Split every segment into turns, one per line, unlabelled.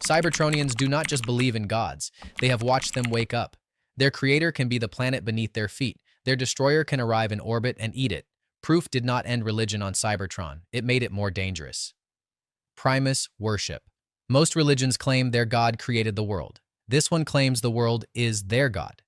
Cybertronians do not just believe in gods, they have watched them wake up. Their creator can be the planet beneath their feet. Their destroyer can arrive in orbit and eat it. Proof did not end religion on Cybertron. It made it more dangerous. Primus worship. Most religions claim their god created the world. This one claims the world is their god.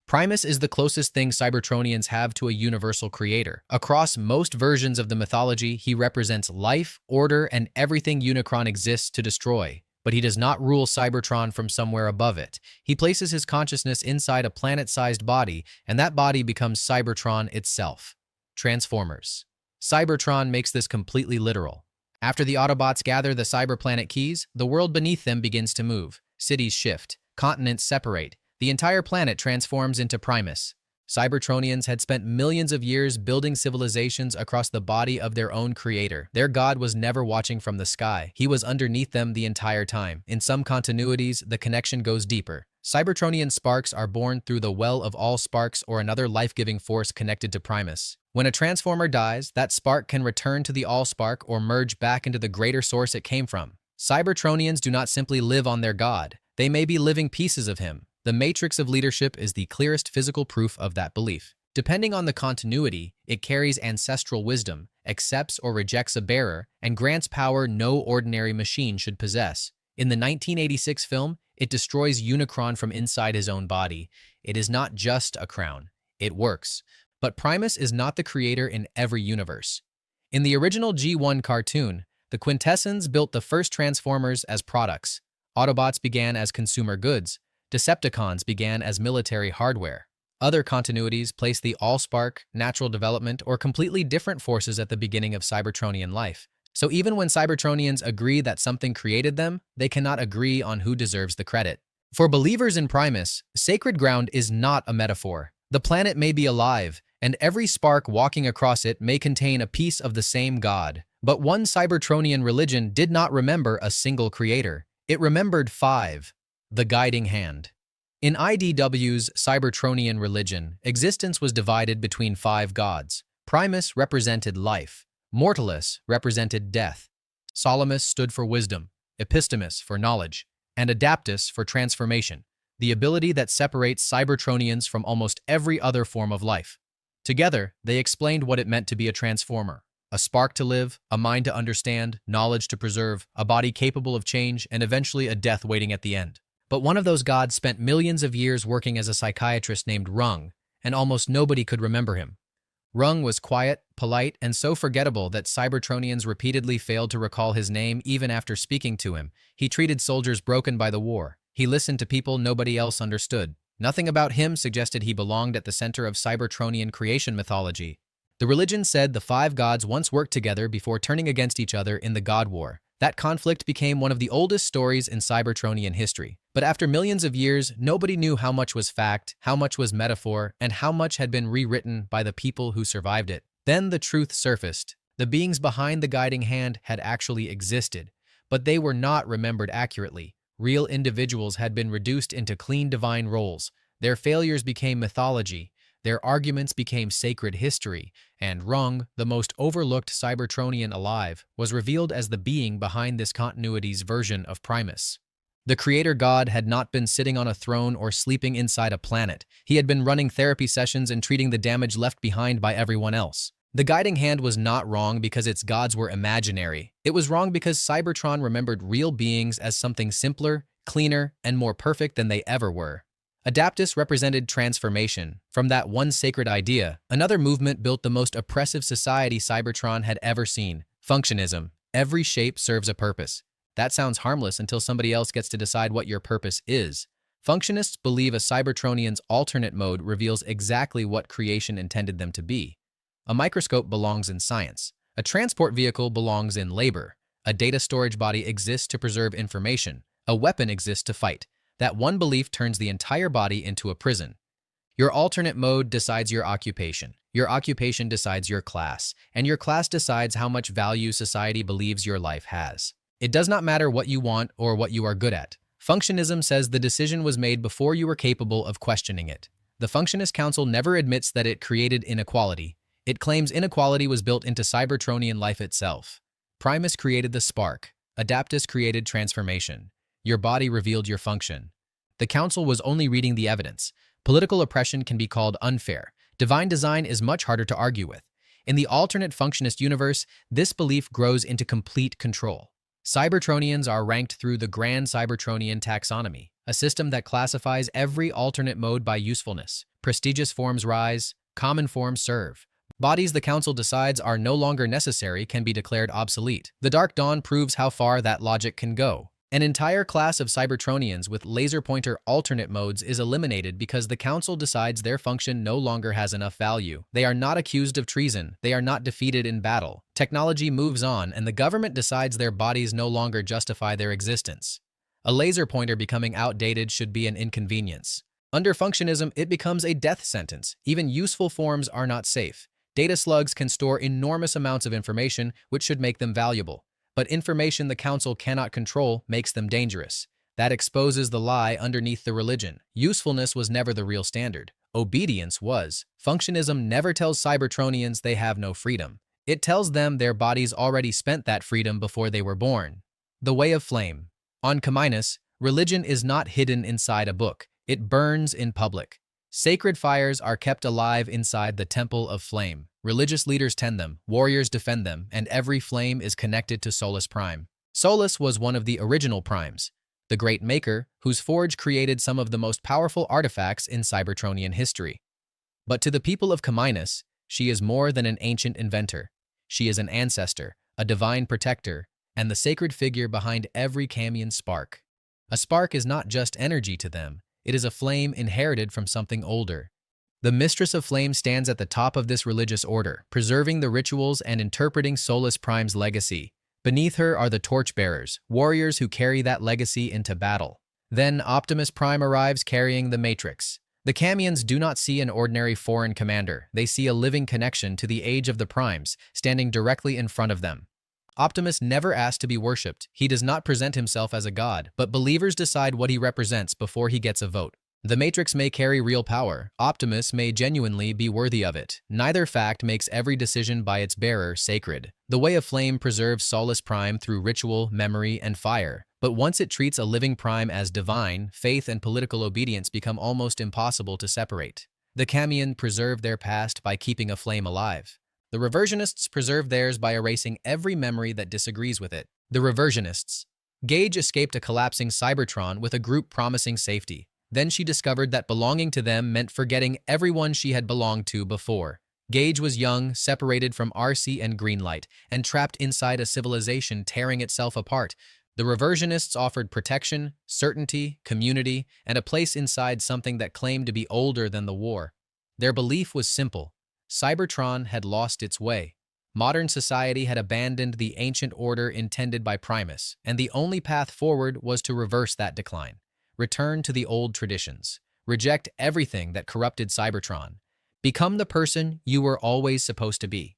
Primus is the closest thing Cybertronians have to a universal creator. Across most versions of the mythology, he represents life, order, and everything Unicron exists to destroy. But he does not rule Cybertron from somewhere above it. He places his consciousness inside a planet-sized body, and that body becomes Cybertron itself. Transformers. Cybertron makes this completely literal. After the Autobots gather the cyberplanet keys, the world beneath them begins to move. Cities shift. Continents separate. The entire planet transforms into Primus. Cybertronians had spent millions of years building civilizations across the body of their own creator. Their god was never watching from the sky. He was underneath them the entire time. In some continuities, the connection goes deeper. Cybertronian sparks are born through the well of all sparks or another life-giving force connected to Primus. When a transformer dies, that spark can return to the all-spark or merge back into the greater source it came from. Cybertronians do not simply live on their god. They may be living pieces of him. The matrix of leadership is the clearest physical proof of that belief. Depending on the continuity, it carries ancestral wisdom, accepts or rejects a bearer, and grants power no ordinary machine should possess. In the 1986 film, it destroys Unicron from inside his own body. It is not just a crown. It works. But Primus is not the creator in every universe. In the original G1 cartoon, the Quintessons built the first Transformers as products. Autobots began as consumer goods. Decepticons began as military hardware. Other continuities place the Allspark, natural development, or completely different forces at the beginning of Cybertronian life. So even when Cybertronians agree that something created them, they cannot agree on who deserves the credit. For believers in Primus, sacred ground is not a metaphor. The planet may be alive, and every spark walking across it may contain a piece of the same god. But one Cybertronian religion did not remember a single creator. It remembered 5. The guiding hand. In IDW's Cybertronian religion, existence was divided between 5 gods. Primus represented life. Mortalis represented death. Solimus stood for wisdom. Epistemus for knowledge. And Adaptus for transformation, the ability that separates Cybertronians from almost every other form of life. Together, they explained what it meant to be a transformer. A spark to live, a mind to understand, knowledge to preserve, a body capable of change, and eventually a death waiting at the end. But one of those gods spent millions of years working as a psychiatrist named Rung, and almost nobody could remember him. Rung was quiet, polite, and so forgettable that Cybertronians repeatedly failed to recall his name even after speaking to him. He treated soldiers broken by the war. He listened to people nobody else understood. Nothing about him suggested he belonged at the center of Cybertronian creation mythology. The religion said the 5 gods once worked together before turning against each other in the God War. That conflict became one of the oldest stories in Cybertronian history. But after millions of years, nobody knew how much was fact, how much was metaphor, and how much had been rewritten by the people who survived it. Then the truth surfaced. The beings behind the guiding hand had actually existed, but they were not remembered accurately. Real individuals had been reduced into clean divine roles. Their failures became mythology. Their arguments became sacred history, and Rung, the most overlooked Cybertronian alive, was revealed as the being behind this continuity's version of Primus. The creator god had not been sitting on a throne or sleeping inside a planet. He had been running therapy sessions and treating the damage left behind by everyone else. The guiding hand was not wrong because its gods were imaginary. It was wrong because Cybertron remembered real beings as something simpler, cleaner, and more perfect than they ever were. Adaptus represented transformation. From that one sacred idea, another movement built the most oppressive society Cybertron had ever seen. Functionism. Every shape serves a purpose. That sounds harmless until somebody else gets to decide what your purpose is. Functionists believe a Cybertronian's alternate mode reveals exactly what creation intended them to be. A microscope belongs in science. A transport vehicle belongs in labor. A data storage body exists to preserve information. A weapon exists to fight. That one belief turns the entire body into a prison. Your alternate mode decides your occupation. Your occupation decides your class. And your class decides how much value society believes your life has. It does not matter what you want or what you are good at. Functionism says the decision was made before you were capable of questioning it. The Functionist Council never admits that it created inequality. It claims inequality was built into Cybertronian life itself. Primus created the spark. Adaptus created transformation. Your body revealed your function. The council was only reading the evidence. Political oppression can be called unfair. Divine design is much harder to argue with. In the alternate functionist universe, this belief grows into complete control. Cybertronians are ranked through the Grand Cybertronian taxonomy, a system that classifies every alternate mode by usefulness. Prestigious forms rise, common forms serve. Bodies the council decides are no longer necessary can be declared obsolete. The Dark Dawn proves how far that logic can go. An entire class of Cybertronians with laser pointer alternate modes is eliminated because the council decides their function no longer has enough value. They are not accused of treason. They are not defeated in battle. Technology moves on, and the government decides their bodies no longer justify their existence. A laser pointer becoming outdated should be an inconvenience. Under functionism, it becomes a death sentence. Even useful forms are not safe. Data slugs can store enormous amounts of information, which should make them valuable. But information the council cannot control makes them dangerous. That exposes the lie underneath the religion. Usefulness was never the real standard. Obedience was. Functionism never tells Cybertronians they have no freedom. It tells them their bodies already spent that freedom before they were born. The Way of Flame. On Covenant, religion is not hidden inside a book. It burns in public. Sacred fires are kept alive inside the Temple of Flame. Religious leaders tend them, warriors defend them, and every flame is connected to Solus Prime. Solus was one of the original primes, the great maker whose forge created some of the most powerful artifacts in Cybertronian history. But to the people of Covenant, she is more than an ancient inventor. She is an ancestor, a divine protector, and the sacred figure behind every Camian spark. A spark is not just energy to them, it is a flame inherited from something older. The Mistress of Flame stands at the top of this religious order, preserving the rituals and interpreting Solus Prime's legacy. Beneath her are the torchbearers, warriors who carry that legacy into battle. Then Optimus Prime arrives carrying the Matrix. The Camians do not see an ordinary foreign commander. They see a living connection to the age of the Primes, standing directly in front of them. Optimus never asked to be worshipped. He does not present himself as a god, but believers decide what he represents before he gets a vote. The Matrix may carry real power. Optimus may genuinely be worthy of it. Neither fact makes every decision by its bearer sacred. The Way of Flame preserves Solus Prime through ritual, memory, and fire. But once it treats a living Prime as divine, faith and political obedience become almost impossible to separate. The Camian preserve their past by keeping a flame alive. The Reversionists preserve theirs by erasing every memory that disagrees with it. The Reversionists. Gage escaped a collapsing Cybertron with a group promising safety. Then she discovered that belonging to them meant forgetting everyone she had belonged to before. Gage was young, separated from RC and Greenlight, and trapped inside a civilization tearing itself apart. The Reversionists offered protection, certainty, community, and a place inside something that claimed to be older than the war. Their belief was simple. Cybertron had lost its way. Modern society had abandoned the ancient order intended by Primus, and the only path forward was to reverse that decline. Return to the old traditions. Reject everything that corrupted Cybertron. Become the person you were always supposed to be.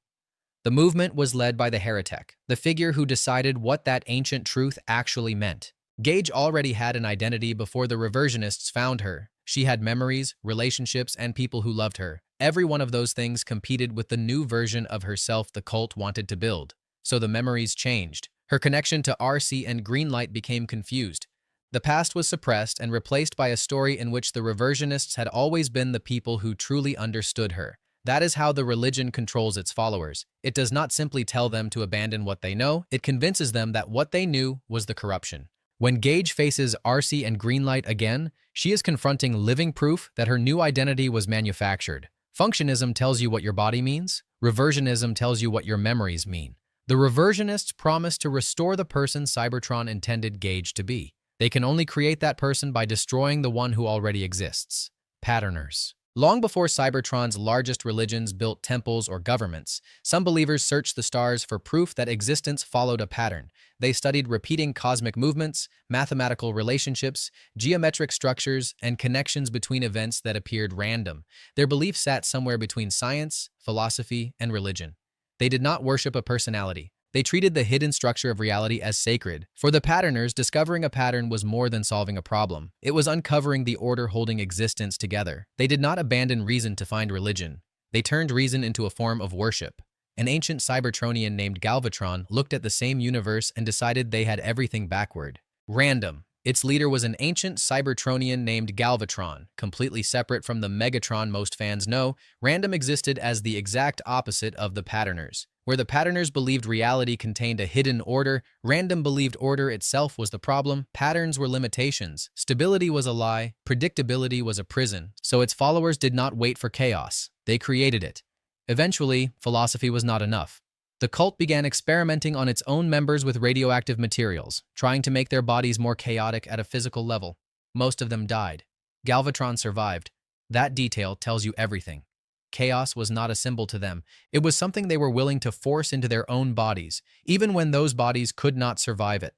The movement was led by the Heretic, the figure who decided what that ancient truth actually meant. Gage already had an identity before the Reversionists found her. She had memories, relationships, and people who loved her. Every one of those things competed with the new version of herself the cult wanted to build. So the memories changed. Her connection to RC and Greenlight became confused. The past was suppressed and replaced by a story in which the Reversionists had always been the people who truly understood her. That is how the religion controls its followers. It does not simply tell them to abandon what they know, it convinces them that what they knew was the corruption. When Gage faces RC and Greenlight again, she is confronting living proof that her new identity was manufactured. Functionism tells you what your body means. Reversionism tells you what your memories mean. The Reversionists promise to restore the person Cybertron intended Gage to be. They can only create that person by destroying the one who already exists. Patterners. Long before Cybertron's largest religions built temples or governments, some believers searched the stars for proof that existence followed a pattern. They studied repeating cosmic movements, mathematical relationships, geometric structures, and connections between events that appeared random. Their belief sat somewhere between science, philosophy, and religion. They did not worship a personality. They treated the hidden structure of reality as sacred. For the patterners, discovering a pattern was more than solving a problem. It was uncovering the order holding existence together. They did not abandon reason to find religion. They turned reason into a form of worship. An ancient Cybertronian named Galvatron looked at the same universe and decided they had everything backward. Random. Its leader was an ancient Cybertronian named Galvatron, completely separate from the Megatron most fans know. Random existed as the exact opposite of the Patterners. Where the Patterners believed reality contained a hidden order, Random believed order itself was the problem, patterns were limitations, stability was a lie, predictability was a prison, so its followers did not wait for chaos, they created it. Eventually, philosophy was not enough. The cult began experimenting on its own members with radioactive materials, trying to make their bodies more chaotic at a physical level. Most of them died. Galvatron survived. That detail tells you everything. Chaos was not a symbol to them. It was something they were willing to force into their own bodies, even when those bodies could not survive it.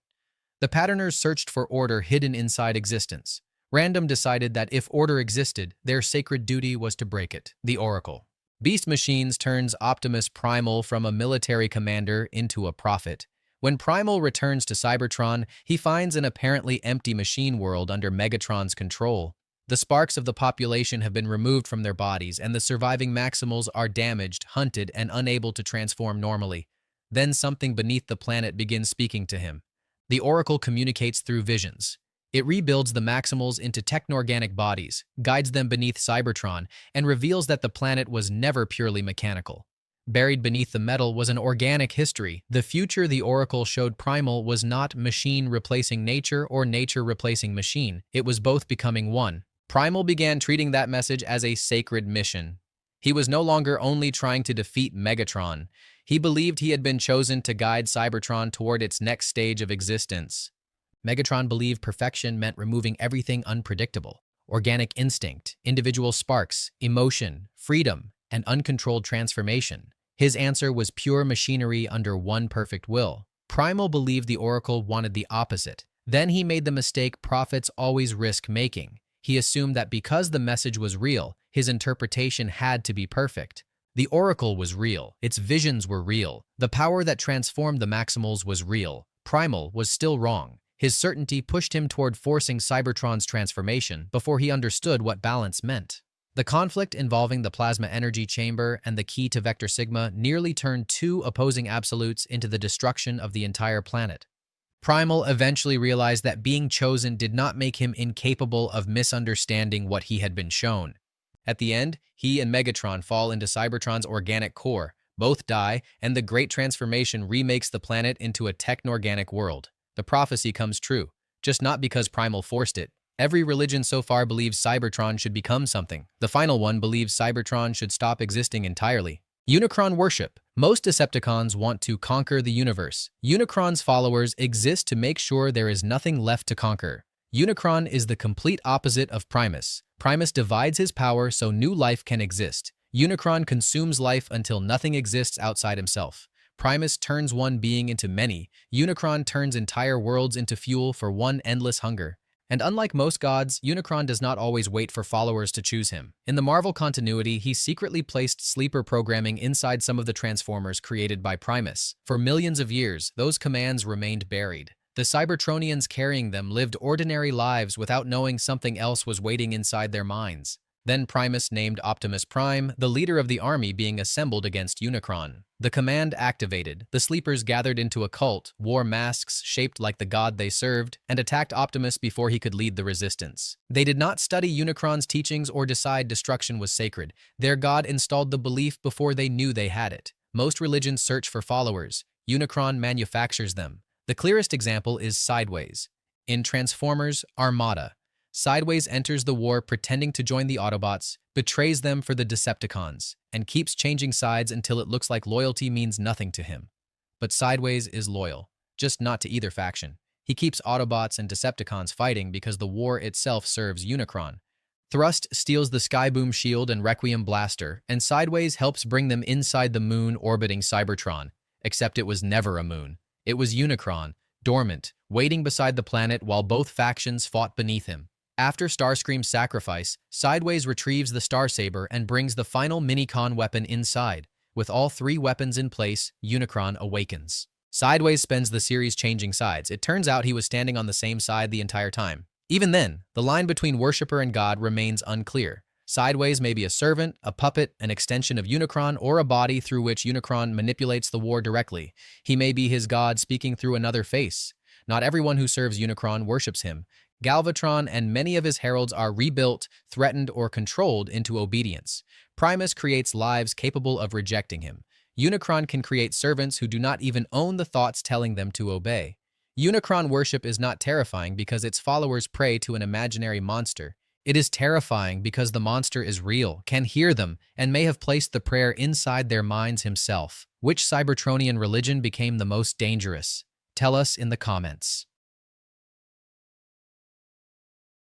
The Patterners searched for order hidden inside existence. Random decided that if order existed, their sacred duty was to break it. The Oracle. Beast Machines turns Optimus Primal from a military commander into a prophet. When Primal returns to Cybertron, he finds an apparently empty machine world under Megatron's control. The sparks of the population have been removed from their bodies, and the surviving Maximals are damaged, hunted, and unable to transform normally. Then something beneath the planet begins speaking to him. The Oracle communicates through visions. It rebuilds the Maximals into techno-organic bodies, guides them beneath Cybertron, and reveals that the planet was never purely mechanical. Buried beneath the metal was an organic history. The future the Oracle showed Primal was not machine replacing nature or nature replacing machine. It was both becoming one. Primal began treating that message as a sacred mission. He was no longer only trying to defeat Megatron. He believed he had been chosen to guide Cybertron toward its next stage of existence. Megatron believed perfection meant removing everything unpredictable. Organic instinct, individual sparks, emotion, freedom, and uncontrolled transformation. His answer was pure machinery under one perfect will. Primal believed the Oracle wanted the opposite. Then he made the mistake prophets always risk making. He assumed that because the message was real, his interpretation had to be perfect. The Oracle was real. Its visions were real. The power that transformed the Maximals was real. Primal was still wrong. His certainty pushed him toward forcing Cybertron's transformation before he understood what balance meant. The conflict involving the plasma energy chamber and the key to Vector Sigma nearly turned two opposing absolutes into the destruction of the entire planet. Primal eventually realized that being chosen did not make him incapable of misunderstanding what he had been shown. At the end, he and Megatron fall into Cybertron's organic core. Both die, and the Great Transformation remakes the planet into a techno-organic world. The prophecy comes true, just not because Primal forced it. Every religion so far believes Cybertron should become something. The final one believes Cybertron should stop existing entirely. Unicron worship. Most Decepticons want to conquer the universe. Unicron's followers exist to make sure there is nothing left to conquer. Unicron is the complete opposite of Primus. Primus divides his power so new life can exist. Unicron consumes life until nothing exists outside himself. Primus turns one being into many. Unicron turns entire worlds into fuel for one endless hunger. And unlike most gods, Unicron does not always wait for followers to choose him. In the Marvel continuity, he secretly placed sleeper programming inside some of the Transformers created by Primus. For millions of years, those commands remained buried. The Cybertronians carrying them lived ordinary lives without knowing something else was waiting inside their minds. Then Primus named Optimus Prime, the leader of the army being assembled against Unicron. The command activated. The sleepers gathered into a cult, wore masks shaped like the god they served, and attacked Optimus before he could lead the resistance. They did not study Unicron's teachings or decide destruction was sacred. Their god installed the belief before they knew they had it. Most religions search for followers. Unicron manufactures them. The clearest example is Sideways. In Transformers, Armada. Sideways enters the war pretending to join the Autobots, betrays them for the Decepticons, and keeps changing sides until it looks like loyalty means nothing to him. But Sideways is loyal, just not to either faction. He keeps Autobots and Decepticons fighting because the war itself serves Unicron. Thrust steals the Skyboom shield and Requiem blaster, and Sideways helps bring them inside the moon orbiting Cybertron, except it was never a moon. It was Unicron, dormant, waiting beside the planet while both factions fought beneath him. After Starscream's sacrifice, Sideways retrieves the Starsaber and brings the final Minicon weapon inside. With all three weapons in place, Unicron awakens. Sideways spends the series changing sides. It turns out he was standing on the same side the entire time. Even then, the line between worshipper and god remains unclear. Sideways may be a servant, a puppet, an extension of Unicron, or a body through which Unicron manipulates the war directly. He may be his god speaking through another face. Not everyone who serves Unicron worships him. Galvatron and many of his heralds are rebuilt, threatened, or controlled into obedience. Primus creates lives capable of rejecting him. Unicron can create servants who do not even own the thoughts telling them to obey. Unicron worship is not terrifying because its followers pray to an imaginary monster. It is terrifying because the monster is real, can hear them, and may have placed the prayer inside their minds himself. Which Cybertronian religion became the most dangerous? Tell us in the comments.